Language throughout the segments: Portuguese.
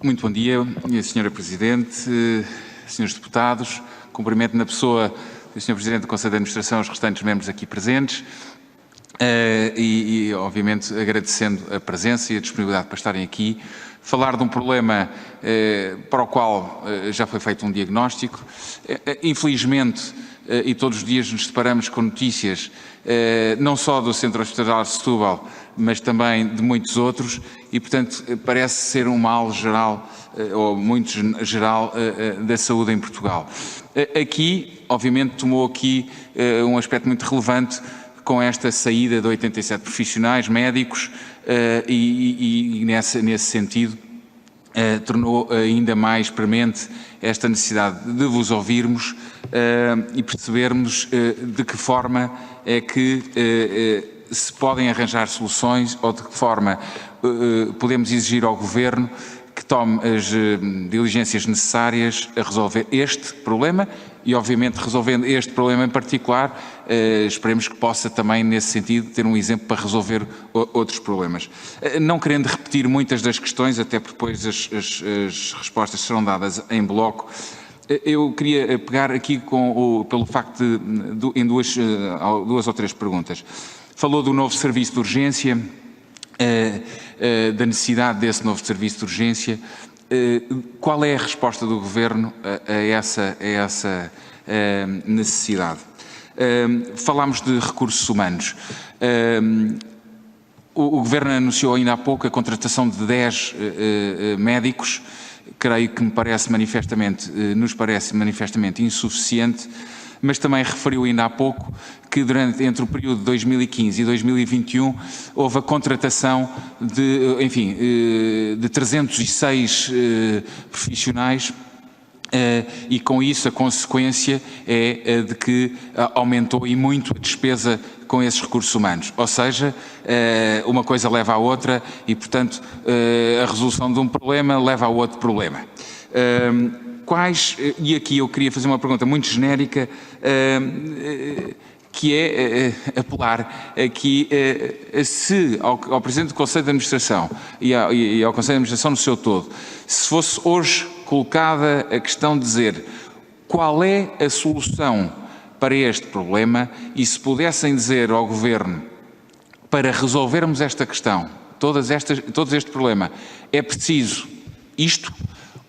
Muito bom dia, Sra. Presidente, Srs. Deputados. Cumprimento na pessoa do Sr. Presidente do Conselho de Administração os restantes membros aqui presentes obviamente, agradecendo a presença e a disponibilidade para estarem aqui. Falar de um problema para o qual já foi feito um diagnóstico. Infelizmente, e todos os dias nos deparamos com notícias, não só do Centro Hospitalar de Setúbal, mas também de muitos outros, e, portanto, parece ser um mal geral, ou muito geral, da saúde em Portugal. Aqui, obviamente, tomou aqui um aspecto muito relevante com esta saída de 87 profissionais médicos nesse sentido, tornou ainda mais premente esta necessidade de vos ouvirmos e percebermos de que forma é que se podem arranjar soluções ou de que forma podemos exigir ao Governo que tome as diligências necessárias a resolver este problema e, obviamente, resolvendo este problema em particular, esperemos que possa também, nesse sentido, ter um exemplo para resolver outros problemas. Não querendo repetir muitas das questões, até porque depois as respostas serão dadas em bloco, eu queria pegar aqui pelo facto em duas ou três perguntas. Falou do novo serviço de urgência, da necessidade desse novo serviço de urgência. Qual é a resposta do Governo a essa necessidade? Falámos de recursos humanos. O Governo anunciou ainda há pouco a contratação de 10 médicos. Creio que nos parece manifestamente insuficiente, mas também referiu ainda há pouco que entre o período de 2015 e 2021 houve a contratação de 306 profissionais e com isso a consequência é de que aumentou e muito a despesa com esses recursos humanos. Ou seja, uma coisa leva à outra e, portanto, a resolução de um problema leva a outro problema. E aqui eu queria fazer uma pergunta muito genérica, que é apelar aqui se ao Presidente do Conselho de Administração e ao Conselho de Administração no seu todo, se fosse hoje colocada a questão de dizer qual é a solução para este problema e se pudessem dizer ao Governo para resolvermos esta questão, todo este problema, é preciso isto,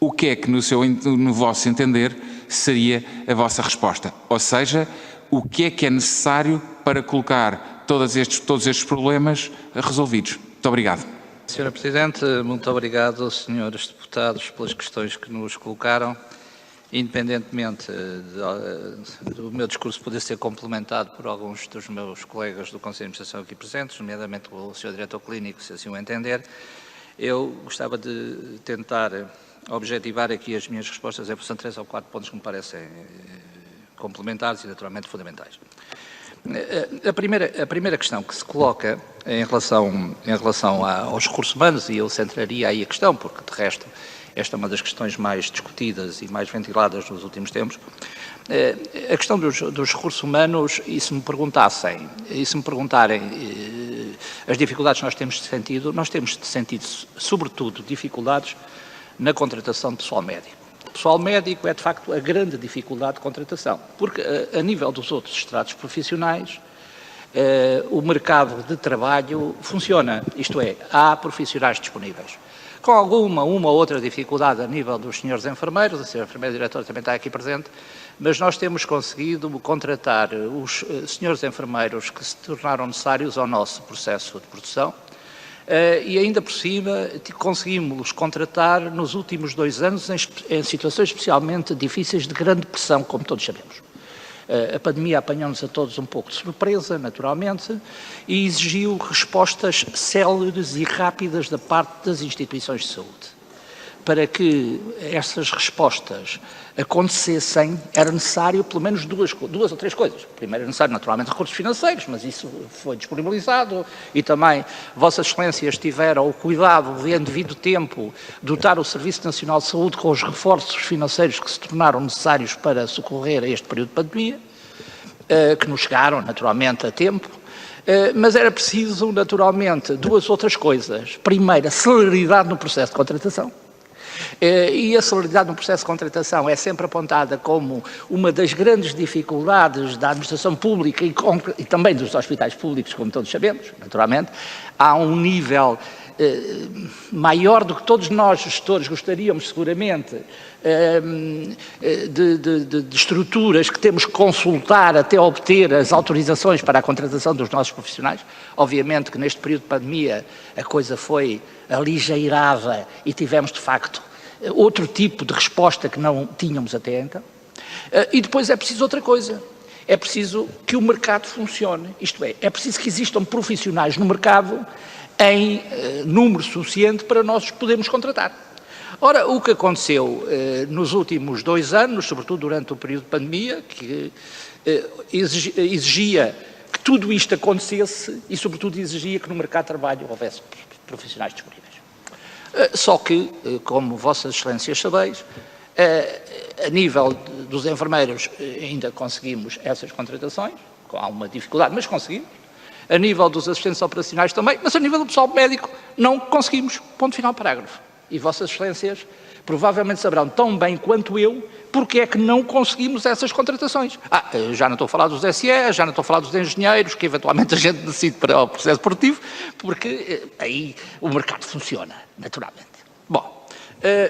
o que é que no vosso entender seria a vossa resposta? Ou seja, o que é necessário para colocar todos estes problemas resolvidos? Muito obrigado. Sra. Presidente, muito obrigado, senhores deputados, pelas questões que nos colocaram. Independentemente do meu discurso poder ser complementado por alguns dos meus colegas do Conselho de Administração aqui presentes, nomeadamente o Sr. Diretor Clínico, se assim o entender, eu gostava de tentar objetivar aqui as minhas respostas. São 3 ou 4 pontos que me parecem complementares e naturalmente fundamentais. A primeira questão que se coloca em relação aos recursos humanos, e eu centraria aí a questão, porque de resto esta é uma das questões mais discutidas e mais ventiladas nos últimos tempos, a questão dos recursos humanos, e se me perguntarem as dificuldades que nós temos sentido, sobretudo, dificuldades na contratação de pessoal médico. O pessoal médico é, de facto, a grande dificuldade de contratação, porque a nível dos outros estratos profissionais, o mercado de trabalho funciona, isto é, há profissionais disponíveis. Com uma ou outra dificuldade a nível dos senhores enfermeiros, a senhora enfermeira-diretora também está aqui presente, mas nós temos conseguido contratar os senhores enfermeiros que se tornaram necessários ao nosso processo de produção, e ainda por cima conseguimos contratar nos últimos 2 anos em situações especialmente difíceis de grande pressão, como todos sabemos. A pandemia apanhou-nos a todos um pouco de surpresa, naturalmente, e exigiu respostas céleres e rápidas da parte das instituições de saúde. Para que essas respostas acontecessem, era necessário pelo menos duas ou três coisas. Primeiro, era necessário, naturalmente, recursos financeiros, mas isso foi disponibilizado, e também Vossas Excelências tiveram o cuidado de, em devido tempo, dotar o Serviço Nacional de Saúde com os reforços financeiros que se tornaram necessários para socorrer a este período de pandemia, que nos chegaram, naturalmente, a tempo. Mas era preciso, naturalmente, 2 outras coisas. Primeiro, a celeridade no processo de contratação. E a celeridade no processo de contratação é sempre apontada como uma das grandes dificuldades da administração pública e também dos hospitais públicos, como todos sabemos, naturalmente. Há um nível maior do que todos nós, gestores, gostaríamos seguramente, de estruturas que temos que consultar até obter as autorizações para a contratação dos nossos profissionais. Obviamente que neste período de pandemia a coisa foi aligeirada e tivemos, de facto, outro tipo de resposta que não tínhamos até então. E depois é preciso outra coisa. É preciso que o mercado funcione. Isto é preciso que existam profissionais no mercado em número suficiente para nós os podermos contratar. Ora, o que aconteceu nos últimos 2 anos, sobretudo durante o período de pandemia, que exigia que tudo isto acontecesse e, sobretudo, exigia que no mercado de trabalho houvesse profissionais disponíveis. Só que, como Vossas Excelências sabeis, a nível dos enfermeiros ainda conseguimos essas contratações, com alguma dificuldade, mas conseguimos. A nível dos assistentes operacionais também, mas a nível do pessoal médico não conseguimos. Ponto final, parágrafo. E Vossas Excelências provavelmente saberão tão bem quanto eu porque é que não conseguimos essas contratações. Já não estou a falar dos SE, já não estou a falar dos engenheiros, que eventualmente a gente decide para o processo produtivo, porque aí o mercado funciona, naturalmente. Bom,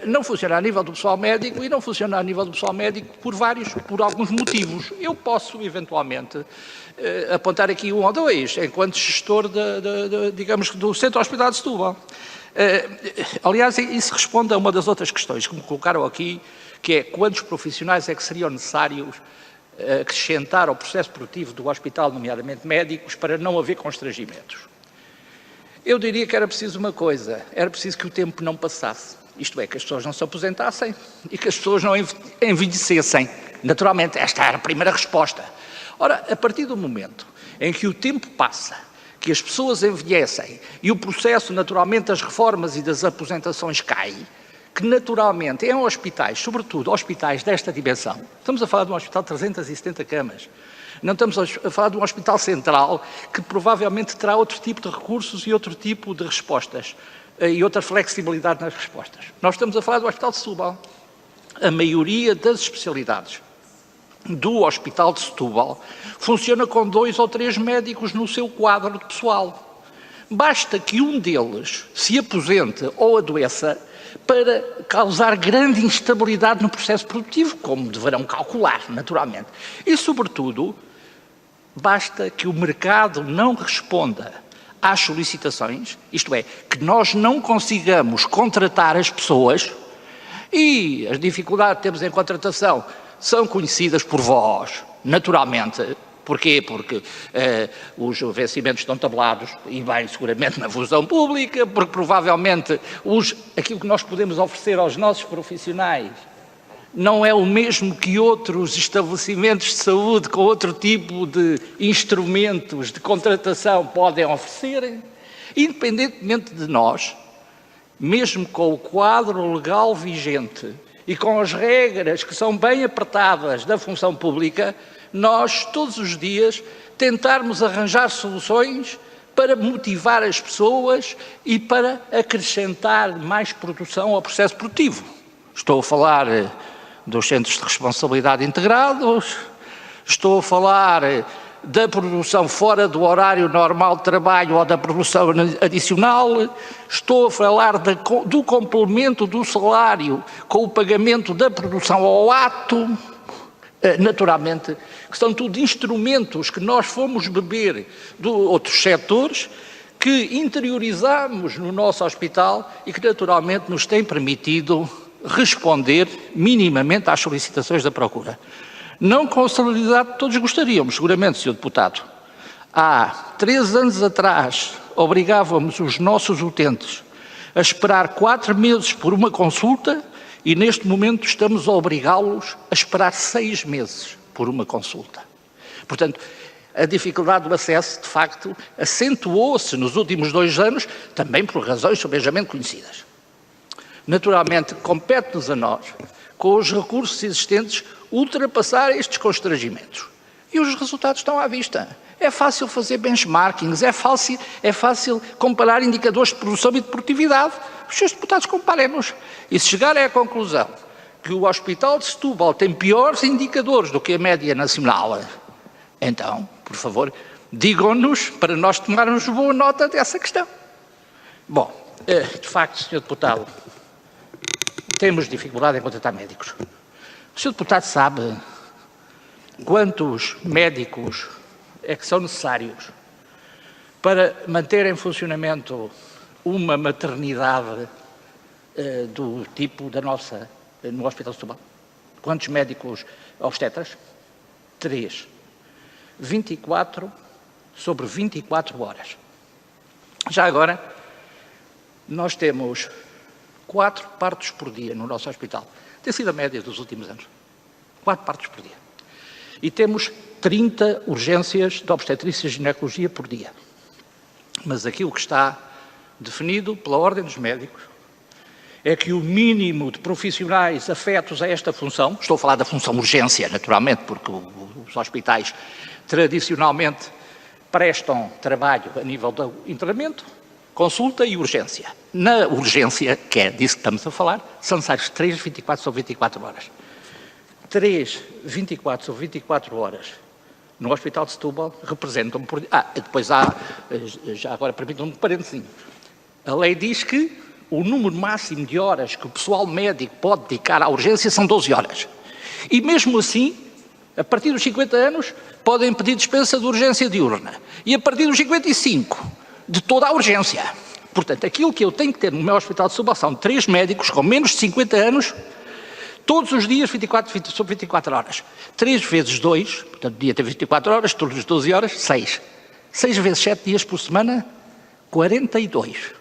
não funciona a nível do pessoal médico e não funciona a nível do pessoal médico por alguns motivos. Eu posso, eventualmente, apontar aqui 1 ou 2, enquanto gestor, digamos, do Centro Hospitalar de Setúbal. Aliás, isso responde a uma das outras questões que me colocaram aqui, que é quantos profissionais é que seriam necessários acrescentar ao processo produtivo do hospital, nomeadamente médicos, para não haver constrangimentos. Eu diria que era preciso uma coisa, era preciso que o tempo não passasse. Isto é, que as pessoas não se aposentassem e que as pessoas não envelhecessem. Naturalmente, esta era a primeira resposta. Ora, a partir do momento em que o tempo passa, que as pessoas envelhecem e o processo, naturalmente, das reformas e das aposentações cai, que naturalmente em hospitais, sobretudo hospitais desta dimensão, estamos a falar de um hospital de 370 camas, não estamos a falar de um hospital central que provavelmente terá outro tipo de recursos e outro tipo de respostas e outra flexibilidade nas respostas. Nós estamos a falar do Hospital de Setúbal. A maioria das especialidades do Hospital de Setúbal funciona com 2 ou 3 médicos no seu quadro de pessoal. Basta que um deles se aposente ou adoeça para causar grande instabilidade no processo produtivo, como deverão calcular, naturalmente. E, sobretudo, basta que o mercado não responda às solicitações, isto é, que nós não consigamos contratar as pessoas, e as dificuldades que temos em contratação são conhecidas por vós, naturalmente. Porquê? Porque os vencimentos estão tabelados, e bem, seguramente na função pública, porque provavelmente aquilo que nós podemos oferecer aos nossos profissionais não é o mesmo que outros estabelecimentos de saúde com outro tipo de instrumentos de contratação podem oferecer. Independentemente de nós, mesmo com o quadro legal vigente e com as regras que são bem apertadas da função pública, nós, todos os dias, tentarmos arranjar soluções para motivar as pessoas e para acrescentar mais produção ao processo produtivo. Estou a falar dos centros de responsabilidade integrados, estou a falar da produção fora do horário normal de trabalho ou da produção adicional, estou a falar do complemento do salário com o pagamento da produção ao ato, naturalmente, que são tudo instrumentos que nós fomos beber de outros setores, que interiorizamos no nosso hospital e que naturalmente nos têm permitido responder minimamente às solicitações da procura. Não com a celeridade que todos gostaríamos, seguramente, Sr. Deputado. Há 3 anos atrás, obrigávamos os nossos utentes a esperar 4 meses por uma consulta e, neste momento, estamos a obrigá-los a esperar 6 meses por uma consulta. Portanto, a dificuldade do acesso, de facto, acentuou-se nos últimos 2 anos, também por razões sobejamente conhecidas. Naturalmente, compete-nos a nós, com os recursos existentes, ultrapassar estes constrangimentos. E os resultados estão à vista. é fácil fazer benchmarkings, é fácil comparar indicadores de produção e de produtividade. Os seus deputados comparem-nos. E se chegarem à conclusão que o Hospital de Setúbal tem piores indicadores do que a média nacional, então, por favor, digam-nos para nós tomarmos boa nota dessa questão. Bom, de facto, Sr. Deputado, temos dificuldade em contratar médicos. O Sr. Deputado sabe quantos médicos é que são necessários para manter em funcionamento uma maternidade do tipo da nossa no Hospital de Setúbal? Quantos médicos obstetras? 3. 24 sobre 24 horas. Já agora, nós temos 4 partos por dia no nosso hospital. Tem sido a média dos últimos anos. 4 partos por dia. E temos 30 urgências de obstetrícia e ginecologia por dia. Mas aquilo que está definido pela Ordem dos Médicos é que o mínimo de profissionais afetos a esta função, estou a falar da função urgência, naturalmente, porque os hospitais tradicionalmente prestam trabalho a nível do internamento, consulta e urgência. Na urgência, que é disso que estamos a falar, são necessários 3, 24 sobre 24 horas. 3, 24 sobre 24 horas no Hospital de Setúbal representam por... depois há, já agora permitam-me um parentezinho. A lei diz que o número máximo de horas que o pessoal médico pode dedicar à urgência são 12 horas. E mesmo assim, a partir dos 50 anos, podem pedir dispensa de urgência diurna. E a partir dos 55, de toda a urgência. Portanto, aquilo que eu tenho que ter no meu Hospital de Setúbal são 3 médicos com menos de 50 anos, todos os dias 24 sobre 24 horas. 3 vezes 2, portanto, o dia tem 24 horas, todos os 12 horas, 6. 6 vezes 7 dias por semana, 42.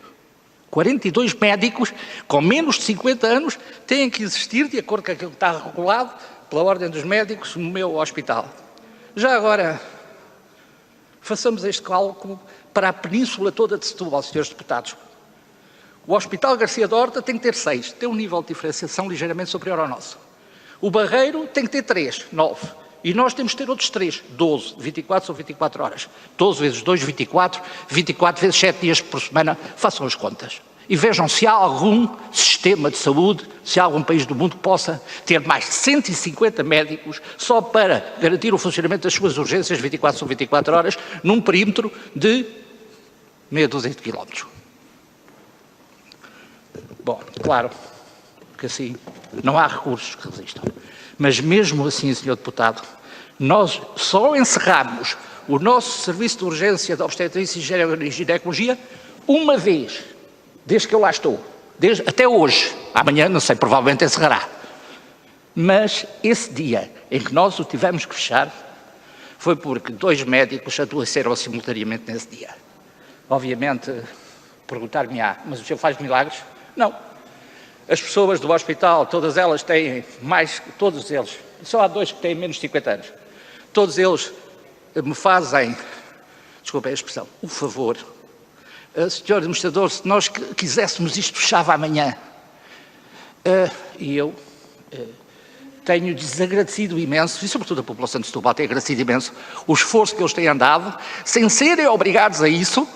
42 médicos com menos de 50 anos têm que existir, de acordo com aquilo que está regulado pela Ordem dos Médicos, no meu hospital. Já agora, façamos este cálculo para a península toda de Setúbal, senhores deputados. O Hospital Garcia da Horta tem que ter 6, tem um nível de diferenciação ligeiramente superior ao nosso. O Barreiro tem que ter 3, 9. E nós temos que ter outros 3, 12, 24 sobre 24 horas. 12 vezes 2, 24, 24 vezes 7 dias por semana, façam as contas. E vejam se há algum sistema de saúde, se há algum país do mundo que possa ter mais de 150 médicos só para garantir o funcionamento das suas urgências 24 sobre 24 horas, num perímetro de meia dúzia de quilómetros. Bom, claro que assim não há recursos que resistam. Mas mesmo assim, Sr. Deputado, nós só encerramos o nosso serviço de urgência de obstetrícia e ginecologia uma vez, desde que eu lá estou, até hoje. Amanhã, não sei, provavelmente encerrará. Mas esse dia em que nós o tivemos que fechar foi porque 2 médicos adoeceram simultaneamente nesse dia. Obviamente, perguntar-me-á, mas o senhor faz milagres? Não. As pessoas do hospital, todas elas têm mais, todos eles, só há 2 que têm menos de 50 anos, todos eles me fazem, desculpem a expressão, o favor. Senhor Administrador, se nós quiséssemos isto fechava amanhã. E eu tenho desagradecido imenso, e sobretudo a população de Setúbal tem agradecido imenso, o esforço que eles têm dado, sem serem obrigados a isso,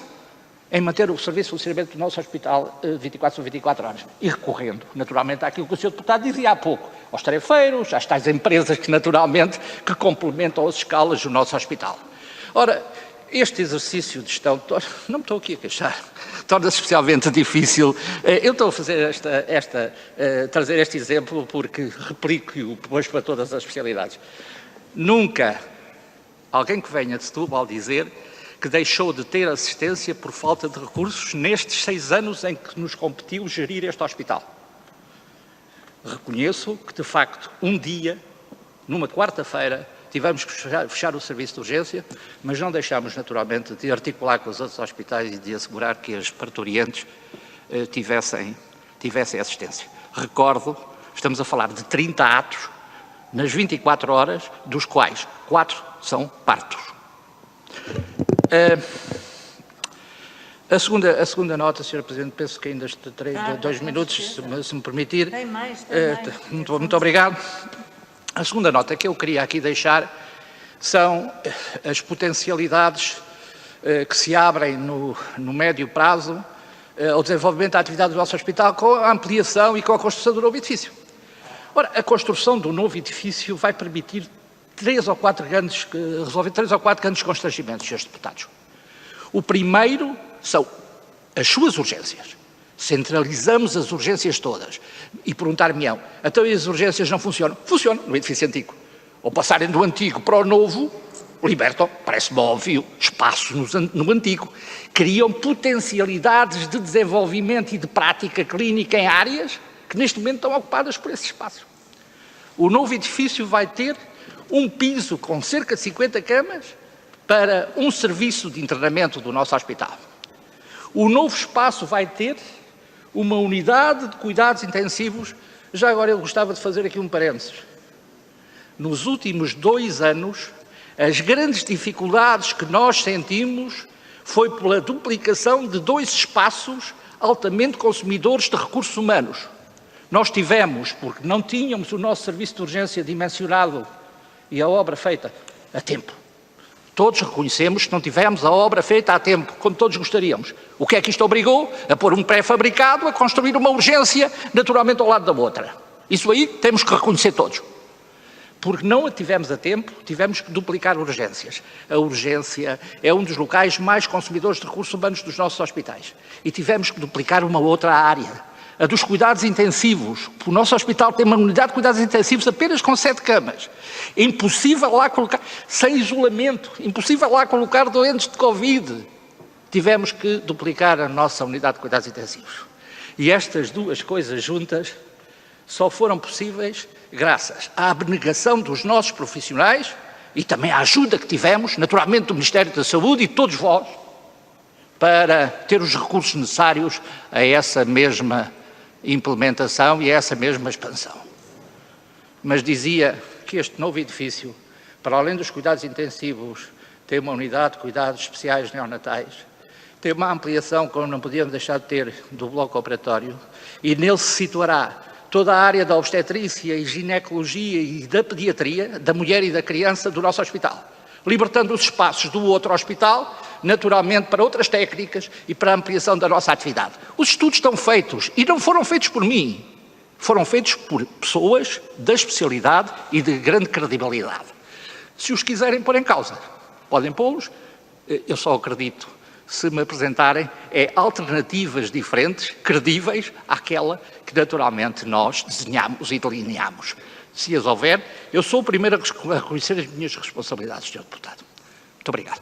em manter o serviço de funcionamento do nosso hospital 24 sobre 24 horas. E recorrendo, naturalmente, àquilo que o Sr. Deputado dizia há pouco, aos tarefeiros, às tais empresas que, naturalmente, que complementam as escalas do nosso hospital. Ora, este exercício de gestão, não me estou aqui a queixar, torna-se especialmente difícil. Eu estou a fazer trazer este exemplo porque replico-o depois para todas as especialidades. Nunca alguém que venha de Setúbal dizer que deixou de ter assistência por falta de recursos nestes 6 anos em que nos competiu gerir este hospital. Reconheço que, de facto, um dia, numa quarta-feira, tivemos que fechar o serviço de urgência, mas não deixámos, naturalmente, de articular com os outros hospitais e de assegurar que as parturientes tivessem assistência. Recordo, estamos a falar de 30 atos nas 24 horas, dos quais 4 são partos. A segunda nota, Sr. Presidente, penso que ainda terei 2 minutos, se me permitir. Tem mais. Muito obrigado. A segunda nota que eu queria aqui deixar são as potencialidades que se abrem no médio prazo ao desenvolvimento da atividade do nosso hospital com a ampliação e com a construção do novo edifício. Ora, a construção do novo edifício vai permitir resolver 3 ou 4 grandes constrangimentos, senhores deputados. O primeiro são as suas urgências. Centralizamos as urgências todas. E perguntar-me-ão, então as urgências não funcionam? Funcionam no edifício antigo. Ao passarem do antigo para o novo, libertam, parece-me óbvio, espaço no antigo. Criam potencialidades de desenvolvimento e de prática clínica em áreas que neste momento estão ocupadas por esse espaço. O novo edifício vai ter um piso com cerca de 50 camas para um serviço de internamento do nosso hospital. O novo espaço vai ter uma unidade de cuidados intensivos. Já agora eu gostava de fazer aqui um parênteses. Nos últimos 2 anos, as grandes dificuldades que nós sentimos foi pela duplicação de 2 espaços altamente consumidores de recursos humanos. Nós tivemos, porque não tínhamos o nosso serviço de urgência dimensionado e a obra feita a tempo. Todos reconhecemos que não tivemos a obra feita a tempo, como todos gostaríamos. O que é que isto obrigou? A pôr um pré-fabricado, a construir uma urgência, naturalmente ao lado da outra. Isso aí temos que reconhecer todos. Porque não a tivemos a tempo, tivemos que duplicar urgências. A urgência é um dos locais mais consumidores de recursos humanos dos nossos hospitais. E tivemos que duplicar uma outra área, a dos cuidados intensivos. O nosso hospital tem uma unidade de cuidados intensivos apenas com 7 camas. É impossível lá colocar, sem isolamento, impossível lá colocar doentes de Covid. Tivemos que duplicar a nossa unidade de cuidados intensivos. E estas 2 coisas juntas só foram possíveis graças à abnegação dos nossos profissionais e também à ajuda que tivemos, naturalmente, do Ministério da Saúde e de todos vós, para ter os recursos necessários a essa mesma implementação e a essa mesma expansão. Mas dizia que este novo edifício, para além dos cuidados intensivos, tem uma unidade de cuidados especiais neonatais, tem uma ampliação, como não podíamos deixar de ter, do bloco operatório, e nele se situará toda a área da obstetrícia e ginecologia e da pediatria, da mulher e da criança do nosso hospital, libertando os espaços do outro hospital, naturalmente para outras técnicas e para a ampliação da nossa atividade. Os estudos estão feitos e não foram feitos por mim, foram feitos por pessoas da especialidade e de grande credibilidade. Se os quiserem pôr em causa, podem pô-los, eu só acredito se me apresentarem alternativas diferentes, credíveis, àquela que naturalmente nós desenhamos e delineamos. Se as houver, eu sou o primeiro a reconhecer as minhas responsabilidades, Sr. Deputado. Muito obrigado.